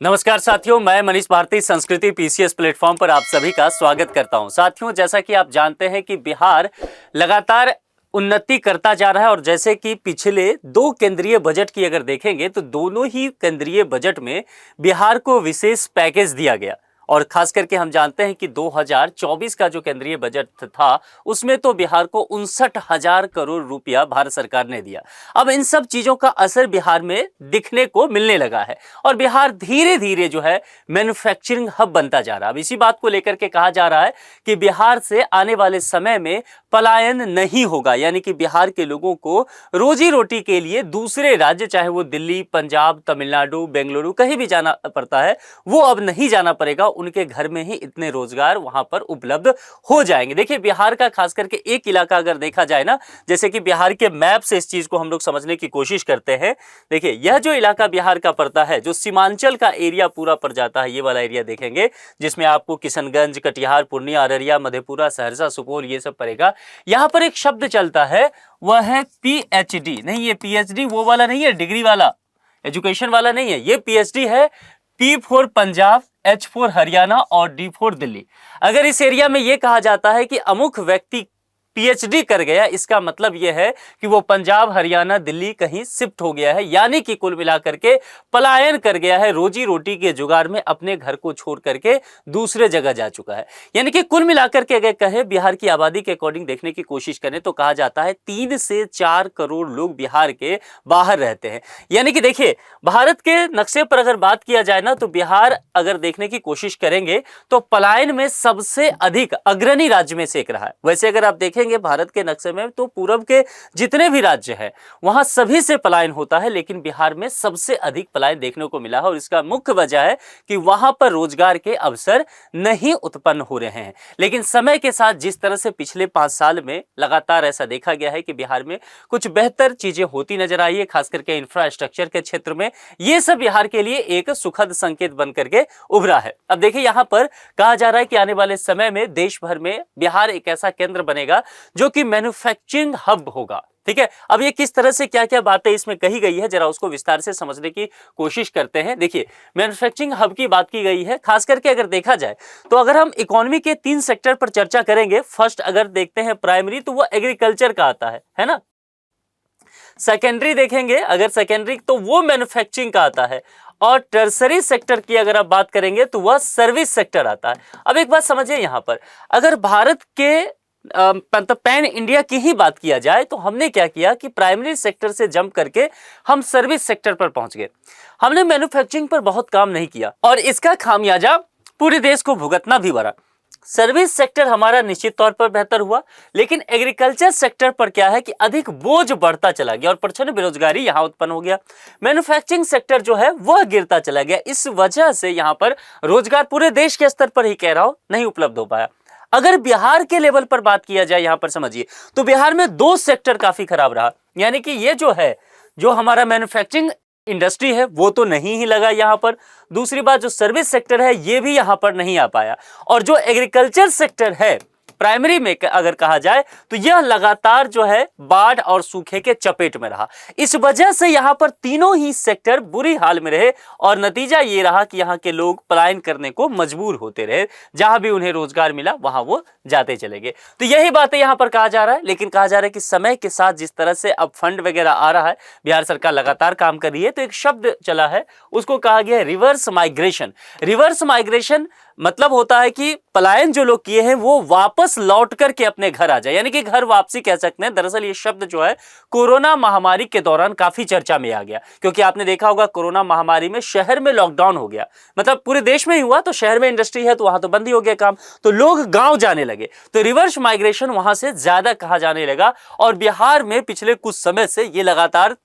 नमस्कार साथियों, मैं मनीष भारती संस्कृति पीसीएस प्लेटफॉर्म पर आप सभी का स्वागत करता हूं। साथियों, जैसा कि आप जानते हैं कि बिहार लगातार उन्नति करता जा रहा है और जैसे कि पिछले दो केंद्रीय बजट की अगर देखेंगे तो दोनों ही केंद्रीय बजट में बिहार को विशेष पैकेज दिया गया। और खास करके हम जानते हैं कि 2024 का जो केंद्रीय बजट था उसमें तो बिहार को 59,000 करोड़ रुपया भारत सरकार ने दिया। अब इन सब चीजों का असर बिहार में दिखने को मिलने लगा है और बिहार धीरे धीरे जो है मैन्युफैक्चरिंग हब बनता जा रहा है। अब इसी बात को लेकर के कहा जा रहा है कि बिहार से आने वाले समय में पलायन नहीं होगा, यानी कि बिहार के लोगों को रोजी रोटी के लिए दूसरे राज्य, चाहे वो दिल्ली, पंजाब, तमिलनाडु, बेंगलुरु, कहीं भी जाना पड़ता है, वो अब नहीं जाना पड़ेगा। उनके घर में ही इतने रोजगार वहां पर उपलब्ध हो जाएंगे। देखिए, बिहार का खास करके एक इलाका अगर देखा जाए ना, जैसे कि बिहार के मैप से इस चीज को हम लोग समझने की कोशिश करते हैं। देखिए, यह जो इलाका बिहार का पड़ता है, जो सीमांचल का एरिया पूरा पड़ जाता है, ये वाला एरिया देखेंगे जिसमें आपको किशनगंज, कटिहार, पूर्णिया, अररिया, मधेपुरा, सहरसा, सुपौल, ये सब पड़ेगा। यहां पर एक शब्द चलता है, वह है पीएचडी। नहीं, ये पीएचडी वो वाला नहीं है, डिग्री वाला, एजुकेशन वाला नहीं है, ये पीएचडी है। P for Punjab, H for Haryana और डी फॉर दिल्ली। अगर इस एरिया में यह कहा जाता है कि अमुक व्यक्ति पीएचडी कर गया, इसका मतलब यह है कि वो पंजाब, हरियाणा, दिल्ली कहीं शिफ्ट हो गया है, यानी कि कुल मिलाकर के पलायन कर गया है, रोजी रोटी के जुगाड़ में अपने घर को छोड़ करके दूसरे जगह जा चुका है। यानी कि कुल मिलाकर के अगर कहे बिहार की आबादी के अकॉर्डिंग देखने की कोशिश करें तो कहा जाता है 3 से 4 करोड़ लोग बिहार के बाहर रहते हैं। यानी कि देखिए, भारत के नक्शे पर अगर बात किया जाए ना, तो बिहार अगर देखने की कोशिश करेंगे तो पलायन में सबसे अधिक अग्रणी राज्य में से एक रहा है। वैसे अगर आप देखेंगे भारत के नक्शे में तो पूरब के जितने भी राज्य हैं वहां सभी से पलायन होता है, लेकिन बिहार में सबसे अधिक पलायन देखने को मिला है। और इसका मुख्य वजह है कि वहां पर रोजगार के अवसर नहीं उत्पन्न हो रहे हैं। लेकिन समय के साथ जिस तरह से पिछले 5 साल में लगातार ऐसा देखा गया है कि बिहार में कुछ बेहतर चीजें होती नजर आई है, खास करके इंफ्रास्ट्रक्चर के क्षेत्र में, यह सब बिहार के लिए एक सुखद संकेत बन करके उभरा है। अब देखिए, यहां पर कहा जा रहा है कि आने वाले समय में देश भर में बिहार एक ऐसा केंद्र बनेगा जो कि मैन्युफैक्चरिंग हब होगा। ठीक है, अब ये किस तरह से क्या क्या बातें इसमें कही गई है, जरा उसको विस्तार से समझने की कोशिश करते हैं। देखिए, मैन्युफैक्चरिंग हब की बात की गई है। खास करके अगर देखा जाए तो अगर हम इकोनॉमी के 3 सेक्टर पर चर्चा करेंगे, फर्स्ट अगर देखते हैं प्राइमरी, तो वो एग्रीकल्चर का आता है ना। सेकेंडरी देखेंगे अगर सेकेंडरी, तो वो मैन्युफैक्चरिंग का आता है। और टर्सरी सेक्टर की अगर आप बात करेंगे तो वह सर्विस सेक्टर आता है। अब एक बात समझिए, यहां पर अगर भारत के पैन इंडिया की ही बात किया जाए तो हमने क्या किया कि प्राइमरी सेक्टर से जंप करके हम सर्विस सेक्टर पर पहुंच गए। हमने मैन्युफैक्चरिंग पर बहुत काम नहीं किया और इसका खामियाजा पूरे देश को भुगतना भी पड़ा। सर्विस सेक्टर हमारा निश्चित तौर पर बेहतर हुआ, लेकिन एग्रीकल्चर सेक्टर पर क्या है कि अधिक बोझ बढ़ता चला गया और प्रचंड बेरोजगारी यहां उत्पन्न हो गया। मैन्युफैक्चरिंग सेक्टर जो है वह गिरता चला गया। इस वजह से यहां पर रोजगार पूरे देश के स्तर पर ही कह रहा हूं नहीं उपलब्ध हो पाया। अगर बिहार के लेवल पर बात किया जाए, यहां पर समझिए, तो बिहार में 2 सेक्टर काफी खराब रहा। यानी कि ये जो है, जो हमारा मैन्युफैक्चरिंग इंडस्ट्री है वो तो नहीं ही लगा यहां पर। दूसरी बात, जो सर्विस सेक्टर है ये भी यहां पर नहीं आ पाया। और जो एग्रीकल्चर सेक्टर है प्राइमरी में अगर कहा जाए तो यह लगातार जो है बाढ़ और सूखे के चपेट में रहा। इस वजह से यहां पर तीनों ही सेक्टर बुरी हाल में रहे और नतीजा यह रहा कि यहां के लोग पलायन करने को मजबूर होते रहे। जहां भी उन्हें रोजगार मिला वहां वो जाते चले गए। तो यही बातें यहां पर कहा जा रहा है। लेकिन कहा जा रहा है कि समय के साथ जिस तरह से अब फंड वगैरह आ रहा है, बिहार सरकार लगातार काम कर रही है, तो एक शब्द चला है, उसको कहा गया है रिवर्स माइग्रेशन। रिवर्स माइग्रेशन मतलब होता है कि पलायन जो लोग किए हैं वो वापस लौट करके अपने घर आ जाए, यानी कि घर वापसी कह सकते हैं। दरअसल ये शब्द जो है कोरोना महामारी के दौरान काफी चर्चा में आ गया, क्योंकि आपने देखा होगा कोरोना महामारी में शहर में लॉकडाउन हो गया, मतलब पूरे देश में ही हुआ। तो शहर में इंडस्ट्री है तो वहां तो बंद ही हो गया काम, तो लोग गांव जाने लगे, तो रिवर्स माइग्रेशन वहां से ज्यादा कहा जाने लगा। और बिहार में पिछले कुछ समय से ये लगातार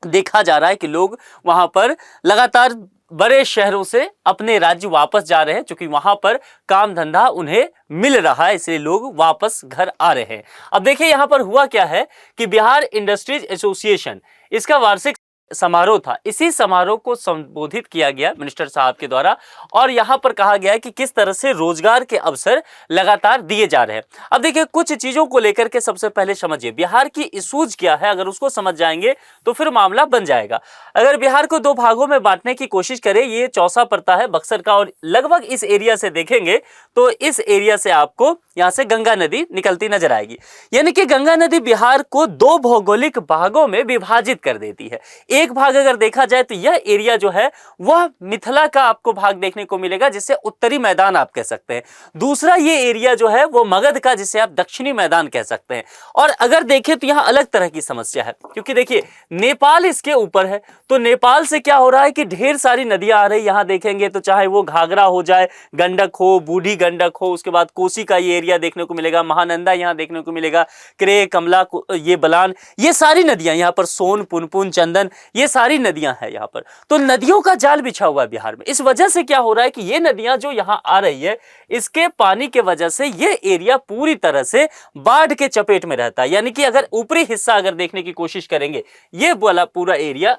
देखा जा रहा है कि लोग वहां पर लगातार बड़े शहरों से अपने राज्य वापस जा रहे हैं, क्योंकि वहां पर काम धंधा उन्हें मिल रहा है, इसलिए लोग वापस घर आ रहे हैं। अब देखिए, यहां पर हुआ क्या है कि बिहार इंडस्ट्रीज एसोसिएशन, इसका वार्षिक समारोह था, इसी समारोह को संबोधित किया गया मिनिस्टर साहब के द्वारा और यहां पर कहा गया है कि किस तरह से रोजगार के अवसर लगातार दिए जा रहे हैं। अब देखिए कुछ चीजों को लेकर के सबसे पहले समझिए बिहार की इशूज क्या है, अगर उसको समझ जाएंगे तो फिर मामला बन जाएगा। अगर बिहार को दो भागों में बांटने की कोशिश करें, ये चौसा पड़ता है बक्सर का और लगभग इस एरिया से देखेंगे तो इस एरिया से आपको यहां से गंगा नदी निकलती नजर आएगी। यानी कि गंगा नदी बिहार को दो भौगोलिक भागों में विभाजित कर देती है। एक भाग अगर देखा जाए तो यह एरिया जो है वह मिथिला का आपको भाग देखने को मिलेगा, जिसे उत्तरी मैदान आप कह सकते हैं। दूसरा ये एरिया जो है वो मगध का, जिसे आप दक्षिणी मैदान कह सकते हैं। और अगर देखें तो यहां अलग तरह की समस्या है, क्योंकि देखिए नेपाल इसके ऊपर है, तो नेपाल से क्या हो रहा है कि ढेर सारी नदियां आ रही। यहां देखेंगे तो चाहे वो घाघरा हो जाए, गंडक हो, बूढ़ी गंडक हो, उसके बाद कोसी का ये एरिया देखने को मिलेगा, महानंदा यहां देखने को मिलेगा, क्रे, कमला, ये बलान, ये सारी नदियां यहां पर, सोन, पुनपुन, चंदन, ये सारी नदियां हैं यहां पर। तो नदियों का जाल बिछा हुआ है बिहार में। इस वजह से क्या हो रहा है कि ये नदियां जो यहां आ रही है, इसके पानी के वजह से ये एरिया पूरी तरह से बाढ़ के चपेट में रहता है। यानी कि अगर ऊपरी हिस्सा अगर देखने की कोशिश करेंगे, ये वाला पूरा एरिया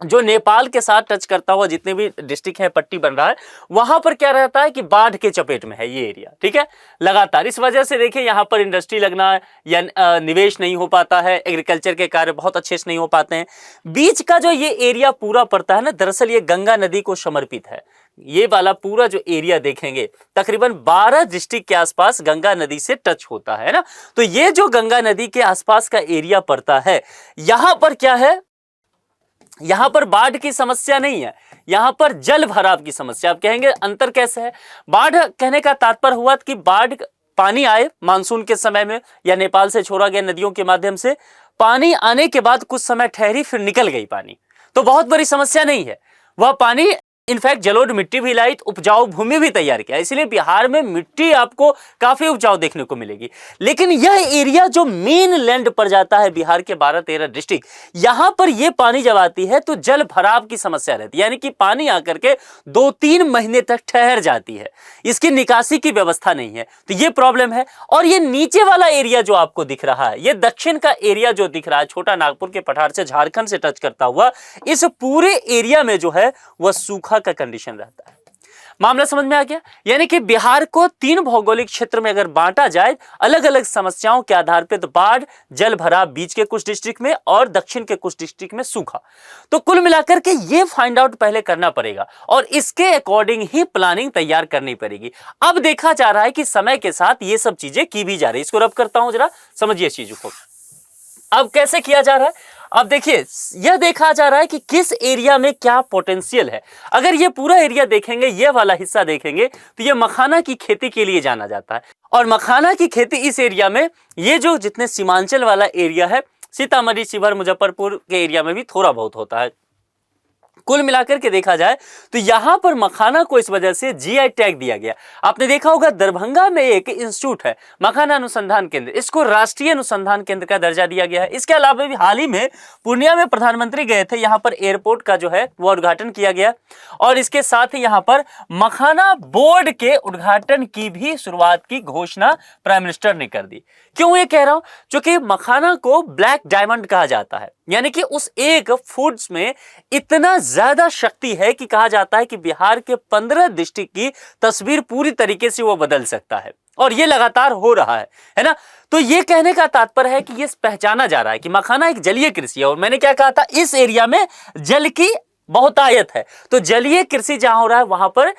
जो नेपाल के साथ टच करता हुआ जितने भी डिस्ट्रिक्ट है, पट्टी बन रहा है, वहां पर क्या रहता है कि बाढ़ के चपेट में है ये एरिया, ठीक है, लगातार। इस वजह से देखिए यहां पर इंडस्ट्री लगना या निवेश नहीं हो पाता है, एग्रीकल्चर के कार्य बहुत अच्छे से नहीं हो पाते हैं। बीच का जो ये एरिया पूरा पड़ता है ना, दरअसल ये गंगा नदी को समर्पित है। ये वाला पूरा जो एरिया देखेंगे तकरीबन 12 डिस्ट्रिक्ट के आसपास गंगा नदी से टच होता है ना। तो ये जो गंगा नदी के आसपास का एरिया पड़ता है, यहां पर क्या है, यहां पर बाढ़ की समस्या नहीं है, यहां पर जल भराव की समस्या। आप कहेंगे अंतर कैसे है? बाढ़ कहने का तात्पर्य हुआ कि बाढ़ पानी आए मानसून के समय में या नेपाल से छोड़ा गया नदियों के माध्यम से, पानी आने के बाद कुछ समय ठहरी फिर निकल गई पानी, तो बहुत बड़ी समस्या नहीं है। वह पानी इनफैक्ट जलोढ़ मिट्टी भी लाई, उपजाऊ भूमि भी तैयार किया, इसलिए बिहार में मिट्टी आपको काफी उपजाऊ देखने को मिलेगी। लेकिन यह एरिया जो मेन लैंड पर जाता है बिहार के 12-13 डिस्ट्रिक्ट, यहां पर यह पानी जब आती है तो जल भराव की समस्या रहती है। यानी कि पानी आकर के 2-3 महीने तक ठहर जाती है, इसकी निकासी की व्यवस्था नहीं है, तो यह प्रॉब्लम है। और ये नीचे वाला एरिया जो आपको दिख रहा है, यह दक्षिण का एरिया जो दिख रहा है, छोटा नागपुर के पठार से झारखंड से टच करता हुआ, इस पूरे एरिया में जो है वह सूखा का कंडीशन रहता है। मामला समझ में आ गया? यानी कि बिहार को 3 भौगोलिक क्षेत्र में अगर बांटा जाए अलग अलग समस्याओं के आधार पर, तो बाढ़, जल भराव बीच के कुछ डिस्ट्रिक्ट में और दक्षिण के कुछ डिस्ट्रिक्ट में सूखा। तो कुल मिलाकर के ये फाइंड आउट पहले करना पड़ेगा और इसके अकॉर्डिंग ही प्लानिंग तैयार करनी पड़ेगी। अब देखा जा रहा है कि समय के साथ ये सब चीजें की भी जा रही है। इसको रब करता हूं, जरा समझिए इस चीजों को। अब कैसे किया जा रहा है? अब देखिए यह देखा जा रहा है कि किस एरिया में क्या पोटेंशियल है। अगर ये पूरा एरिया देखेंगे, ये वाला हिस्सा देखेंगे, तो ये मखाना की खेती के लिए जाना जाता है। और मखाना की खेती इस एरिया में, ये जो जितने सीमांचल वाला एरिया है, सीतामढ़ी, शिवहर, मुजफ्फरपुर के एरिया में भी थोड़ा बहुत होता है। कुल मिलाकर के देखा जाए तो यहां पर मखाना को इस वजह से जीआई टैग दिया गया। आपने देखा होगा दरभंगा में एक इंस्टीट्यूट है, मखाना अनुसंधान केंद्र, इसको राष्ट्रीय अनुसंधान केंद्र का दर्जा दिया गया है। इसके अलावा भी हाल ही में पूर्णिया में प्रधानमंत्री गए थे, यहां पर एयरपोर्ट का जो है वो उद्घाटन किया गया और इसके साथ ही यहां पर मखाना बोर्ड के उद्घाटन की भी शुरुआत की घोषणा प्राइम मिनिस्टर ने कर दी। क्यों ये कह रहा हूं? क्योंकि मखाना को ब्लैक डायमंड कहा जाता है, यानी कि उस एक फूड्स में इतना ज्यादा शक्ति है कि कहा जाता है कि बिहार के 15 डिस्ट्रिक्ट की तस्वीर पूरी तरीके से वो बदल सकता है और ये लगातार हो रहा है ना। तो ये कहने का तात्पर्य है कि ये पहचाना जा रहा है कि मखाना एक जलीय कृषि है और मैंने क्या कहा था, इस एरिया में जल की बहुतायत है, तो जलीय कृषि जहां हो रहा है वहां पर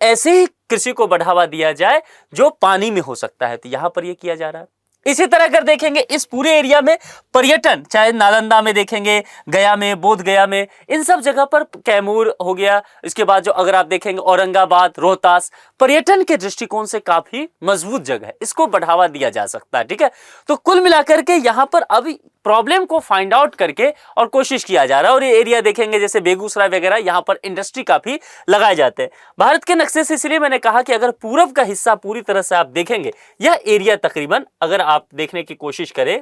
ऐसे ही कृषि को बढ़ावा दिया जाए जो पानी में हो सकता है, तो यहां पर यह किया जा रहा है। इसी तरह अगर देखेंगे इस पूरे एरिया में पर्यटन, चाहे नालंदा में देखेंगे, गया में, बोध गया में, इन सब जगह पर, कैमूर हो गया, इसके बाद जो अगर आप देखेंगे औरंगाबाद, रोहतास, पर्यटन के दृष्टिकोण से काफी मजबूत जगह है, इसको बढ़ावा दिया जा सकता है। ठीक है, तो कुल मिलाकर के यहां पर अभी प्रॉब्लम को फाइंड आउट करके और कोशिश किया जा रहा है। और ये एरिया देखेंगे जैसे बेगूसराय वगैरह, यहां पर इंडस्ट्री काफी लगाए जाते हैं। भारत के नक्शे से इसलिए मैंने कहा कि अगर पूरब का हिस्सा पूरी तरह से आप देखेंगे, यह एरिया तकरीबन अगर आप देखने की कोशिश करें,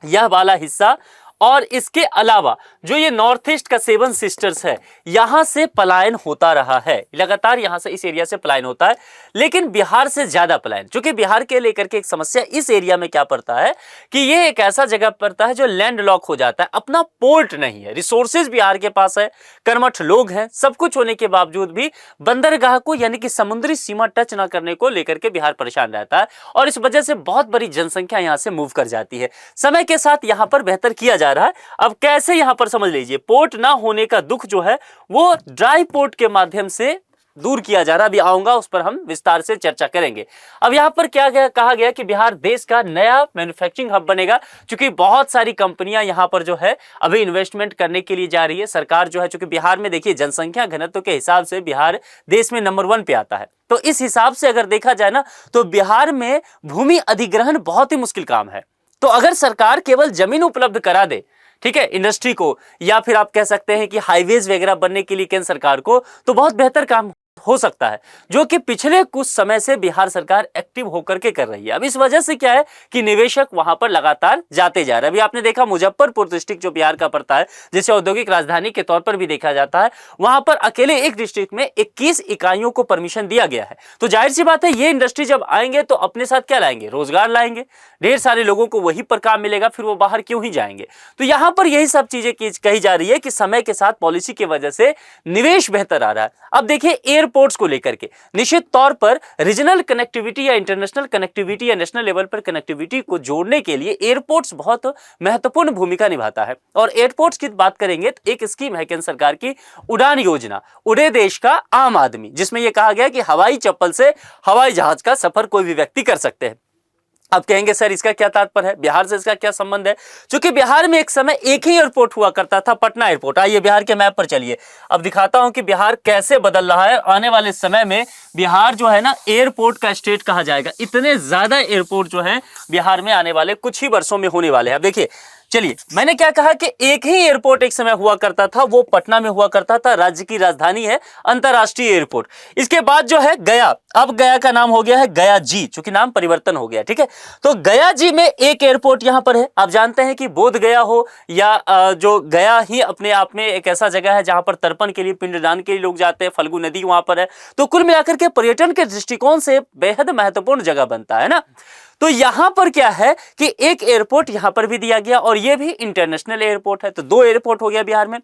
यह वाला हिस्सा और इसके अलावा जो ये नॉर्थ ईस्ट का सेवन सिस्टर्स है, यहां से पलायन होता रहा है, लगातार यहां से इस एरिया से पलायन होता है, लेकिन बिहार से ज्यादा पलायन। क्योंकि बिहार के लेकर के एक समस्या इस एरिया में क्या पड़ता है कि ये एक ऐसा जगह पड़ता है जो लैंड लॉक हो जाता है, अपना पोर्ट नहीं है, रिसोर्सेज बिहार के पास है, कर्मठ लोग हैं, सब कुछ होने के बावजूद भी बंदरगाह को यानी कि समुद्री सीमा टच ना करने को लेकर के बिहार परेशान रहता है, और इस वजह से बहुत बड़ी जनसंख्या यहां से मूव कर जाती है। समय के साथ यहां पर बेहतर किया जा रहा है। अब कैसे यहां पर समझ लीजिए, पोर्ट ना होने का दुख जो है वो ड्राई पोर्ट के माध्यम से दूर किया जा रहा है। अभी आऊंगा, उस पर हम विस्तार से चर्चा करेंगे। अब यहां पर क्या कहा गया कि बिहार देश का नया मैन्युफैक्चरिंग हब बनेगा, क्योंकि बहुत सारी कंपनियां यहां पर जो है अभी इन्वेस्टमेंट करने के लिए जा रही है। सरकार जो है, चूंकि बिहार में देखिए जनसंख्या घनत्व के हिसाब से बिहार देश में नंबर 1 पे आता है, तो इस हिसाब से अगर देखा जाए ना, तो बिहार में भूमि अधिग्रहण बहुत ही मुश्किल काम है। तो अगर सरकार केवल जमीन उपलब्ध करा दे, ठीक है, इंडस्ट्री को, या फिर आप कह सकते हैं कि हाईवेज वगैरह बनने के लिए केंद्र सरकार को, तो बहुत बेहतर काम हो सकता है, जो कि पिछले कुछ समय से बिहार सरकार एक्टिव होकर के कर रही है। अब इस वजह से क्या है कि निवेशक वहां पर लगातार जाते जा रहे हैं। अभी आपने देखा मुजफ्फरपुर डिस्ट्रिक्ट जो बिहार का पड़ता है, जिसे औद्योगिक राजधानी के तौर पर भी देखा जाता है, वहां पर अकेले एक डिस्ट्रिक्ट में 21 इकाइयों को परमिशन दिया गया है। तो जाहिर सी बात है, ये इंडस्ट्री जब आएंगे तो अपने साथ क्या लाएंगे, रोजगार लाएंगे, ढेर सारे लोगों को वहीं पर काम मिलेगा, फिर वो बाहर क्यों ही जाएंगे। तो यहां पर यही सब चीजें कही जा रही है कि समय के साथ पॉलिसी की वजह से निवेश बेहतर आ रहा है। अब देखिए एयरपोर्ट्स को लेकर के निश्चित तौर पर रीजनल कनेक्टिविटी या इंटरनेशनल कनेक्टिविटी या नेशनल लेवल पर कनेक्टिविटी को जोड़ने के लिए एयरपोर्ट्स बहुत महत्वपूर्ण भूमिका निभाता है। और एयरपोर्ट्स की बात करेंगे तो एक स्कीम है केंद्र सरकार की, उड़ान योजना, उड़े देश का आम आदमी, जिसमें यह कहा गया कि हवाई चप्पल से हवाई जहाज का सफर कोई भी व्यक्ति कर सकते हैं। अब कहेंगे सर इसका क्या तात्पर्य है, बिहार से इसका क्या संबंध है? क्योंकि बिहार में एक समय एक ही एयरपोर्ट हुआ करता था, पटना एयरपोर्ट। आइए बिहार के मैप पर चलिए, अब दिखाता हूं कि बिहार कैसे बदल रहा है। आने वाले समय में बिहार जो है ना, एयरपोर्ट का स्टेट कहा जाएगा। इतने ज्यादा एयरपोर्ट जो है बिहार में आने वाले कुछ ही वर्षों में होने वाले हैं। अब देखिए, चलिए, मैंने क्या कहा कि एक ही एयरपोर्ट एक समय हुआ करता था, वो पटना में हुआ करता था, राज्य की राजधानी है, अंतरराष्ट्रीय एयरपोर्ट। इसके बाद जो है गया, अब गया का नाम हो गया है गया जी, चूंकि नाम परिवर्तन हो गया, ठीक है। तो गया जी में एक एयरपोर्ट यहां पर है। आप जानते हैं कि बोध गया हो या जो गया ही अपने आप में एक ऐसा जगह है जहां पर तर्पण के लिए, पिंडदान के लिए लोग जाते हैं, फल्गु नदी वहां पर है। तो कुल मिलाकर के पर्यटन के दृष्टिकोण से बेहद महत्वपूर्ण जगह बनता है ना। तो यहां पर क्या है कि एक एयरपोर्ट यहां पर भी दिया गया, और यह भी इंटरनेशनल एयरपोर्ट है। तो 2 एयरपोर्ट हो गया बिहार में।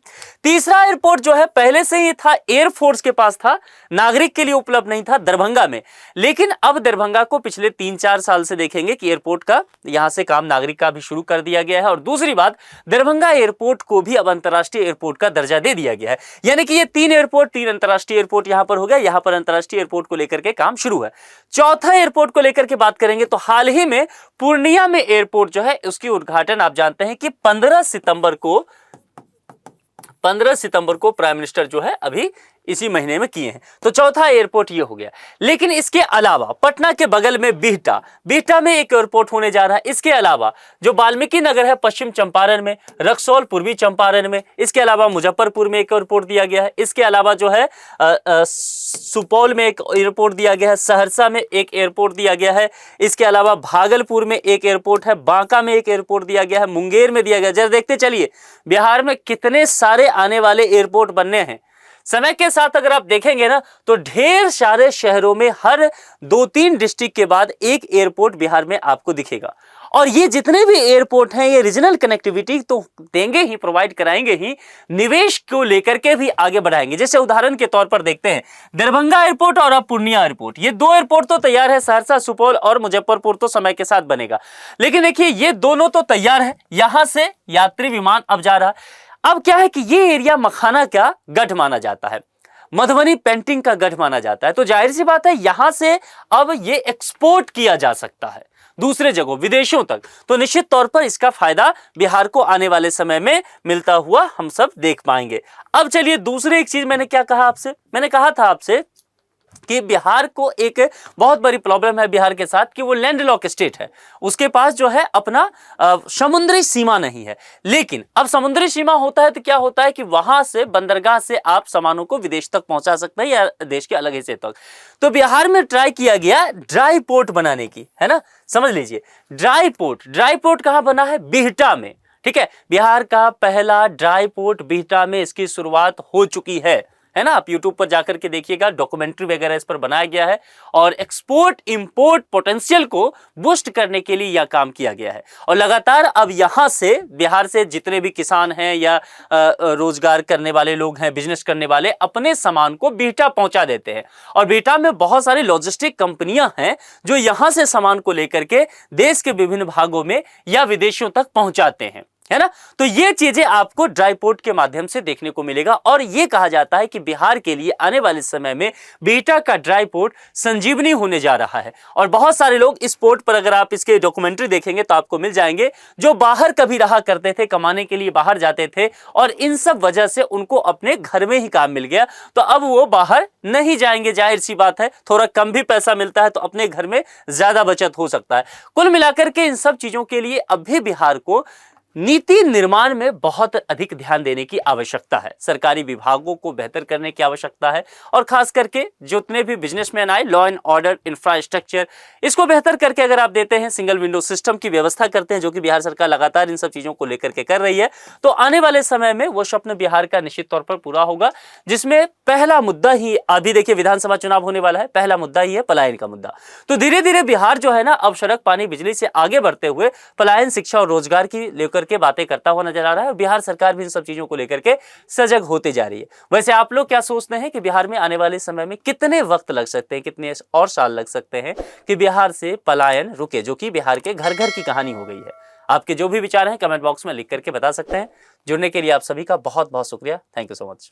तीसरा एयरपोर्ट जो है पहले से ही था, एयरफोर्स के पास था, नागरिक के लिए उपलब्ध नहीं था, दरभंगा में। लेकिन अब दरभंगा को पिछले 3-4 साल से देखेंगे कि एयरपोर्ट का यहां से काम नागरिक का भी शुरू कर दिया गया है। और दूसरी बात, दरभंगा एयरपोर्ट को भी अब अंतरराष्ट्रीय एयरपोर्ट का दर्जा दे दिया गया है। यानी कि ये 3 एयरपोर्ट, 3 अंतरराष्ट्रीय एयरपोर्ट यहां पर हो गया। यहां पर अंतरराष्ट्रीय एयरपोर्ट को लेकर के काम शुरू है। चौथा एयरपोर्ट को लेकर के बात करेंगे तो हाल ही में पूर्णिया में एयरपोर्ट जो है उसकी उद्घाटन आप जानते हैं कि 15 सितंबर को प्राइम मिनिस्टर जो है अभी इसी महीने में किए हैं। तो चौथा एयरपोर्ट ये हो गया। लेकिन इसके अलावा पटना के बगल में बिहटा में एक एयरपोर्ट होने जा रहा है। इसके अलावा जो वाल्मीकि नगर है पश्चिम चंपारण में, रक्सौल पूर्वी चंपारण में, इसके अलावा मुजफ्फरपुर में एक एयरपोर्ट दिया गया है। इसके अलावा जो है सुपौल में एक एयरपोर्ट दिया गया है, सहरसा में एक एयरपोर्ट दिया गया है। इसके अलावा भागलपुर में एक एयरपोर्ट है, बांका में एक एयरपोर्ट दिया गया है, मुंगेर में दिया गया। जरा देखते चलिए बिहार में कितने सारे आने वाले एयरपोर्ट बनने हैं। समय के साथ अगर आप देखेंगे ना, तो ढेर सारे शहरों में हर 2-3 डिस्ट्रिक्ट के बाद एक एयरपोर्ट बिहार में आपको दिखेगा। और ये जितने भी एयरपोर्ट हैं, ये रीजनल कनेक्टिविटी तो देंगे ही, प्रोवाइड कराएंगे ही, निवेश को लेकर के भी आगे बढ़ाएंगे। जैसे उदाहरण के तौर पर देखते हैं दरभंगा एयरपोर्ट और अब पूर्णिया एयरपोर्ट, ये 2 एयरपोर्ट तो तैयार है। सहरसा, सुपौल और मुजफ्फरपुर तो समय के साथ बनेगा। लेकिन देखिए ये दोनों तो तैयार है, यहां से यात्री विमान अब जा रहा है। अब क्या है कि ये एरिया मखाना का गढ़ माना जाता है, मधुबनी पेंटिंग का गढ़ माना जाता है। तो जाहिर सी बात है यहां से अब ये एक्सपोर्ट किया जा सकता है दूसरे जगहों, विदेशों तक। तो निश्चित तौर पर इसका फायदा बिहार को आने वाले समय में मिलता हुआ हम सब देख पाएंगे। अब चलिए दूसरी एक चीज, मैंने क्या कहा आपसे, मैंने कहा था आपसे कि बिहार को एक बहुत बड़ी प्रॉब्लम है बिहार के साथ कि वो लैंडलॉक स्टेट है, उसके पास जो है अपना समुद्री सीमा नहीं है। लेकिन अब समुद्री सीमा होता है तो क्या होता है कि वहां से बंदरगाह से आप सामानों को विदेश तक पहुंचा सकते हैं या देश के अलग हिस्से तक। तो बिहार में ट्राई किया गया ड्राई पोर्ट बनाने की, है ना, समझ लीजिए ड्राई पोर्ट कहां बना है, बिहटा में, ठीक है, बिहार का पहला ड्राई पोर्ट बिहटा में इसकी शुरुआत हो चुकी है ना। आप यूट्यूब पर जाकर के देखिएगा, डॉक्यूमेंट्री वगैरह इस पर बनाया गया है और एक्सपोर्ट इंपोर्ट पोटेंशियल को बूस्ट करने के लिए यह काम किया गया है। और लगातार अब यहां से बिहार से जितने भी किसान हैं या रोजगार करने वाले लोग हैं, बिजनेस करने वाले, अपने सामान को बिहटा पहुंचा देते हैं। और बिहटा में बहुत सारी लॉजिस्टिक कंपनियां हैं जो यहां से सामान को लेकर के देश के विभिन्न भागों में या विदेशों तक पहुंचाते हैं, है ना। तो ये चीजें आपको ड्राई पोर्ट के माध्यम से देखने को मिलेगा और ये कहा जाता है कि बिहार के लिए आने वाले समय में बिहटा का ड्राई पोर्ट संजीवनी होने जा रहा है। और बहुत सारे लोग इस पोर्ट पर, अगर आप इसके डॉक्यूमेंट्री देखेंगे तो आपको मिल जाएंगे, जो बाहर कभी रहा करते थे, कमाने के लिए बाहर जाते थे और इन सब वजह से उनको अपने घर में ही काम मिल गया, तो अब वो बाहर नहीं जाएंगे। जाहिर सी बात है, थोड़ा कम भी पैसा मिलता है तो अपने घर में ज्यादा बचत हो सकता है। कुल मिलाकर के इन सब चीजों के लिए अब भी बिहार को नीति निर्माण में बहुत अधिक ध्यान देने की आवश्यकता है। सरकारी विभागों को बेहतर करने की आवश्यकता है और खास करके जितने भी बिजनेसमैन आए, लॉ एंड ऑर्डर, इंफ्रास्ट्रक्चर, इसको बेहतर करके अगर आप देते हैं, सिंगल विंडो सिस्टम की व्यवस्था करते हैं, जो कि बिहार सरकार लगातार इन सब चीजों को लेकर के कर रही है, तो आने वाले समय में वो स्वप्न बिहार का निश्चित तौर पर पूरा होगा। जिसमें पहला मुद्दा ही, अभी देखिए विधानसभा चुनाव होने वाला है, पहला मुद्दा ही है पलायन का मुद्दा। तो धीरे धीरे बिहार जो है ना, अब सड़क, पानी, बिजली से आगे बढ़ते हुए पलायन, शिक्षा और रोजगार की लेकर के बातें करता हुआ नजर आ रहा है। और बिहार सरकार भी इन सब चीजों को लेकर के सजग होते जा रही है। वैसे आप लोग क्या सोचते हैं कि बिहार में आने वाले समय में कितने वक्त लग सकते हैं, कितने और साल लग सकते हैं कि बिहार से पलायन रुके, जो कि बिहार के घर घर की कहानी हो गई है? आपके जो भी विचार हैं कमेंट बॉक्स में लिख करके बता सकते हैं। जुड़ने के लिए आप सभी का बहुत बहुत शुक्रिया। Thank you so much.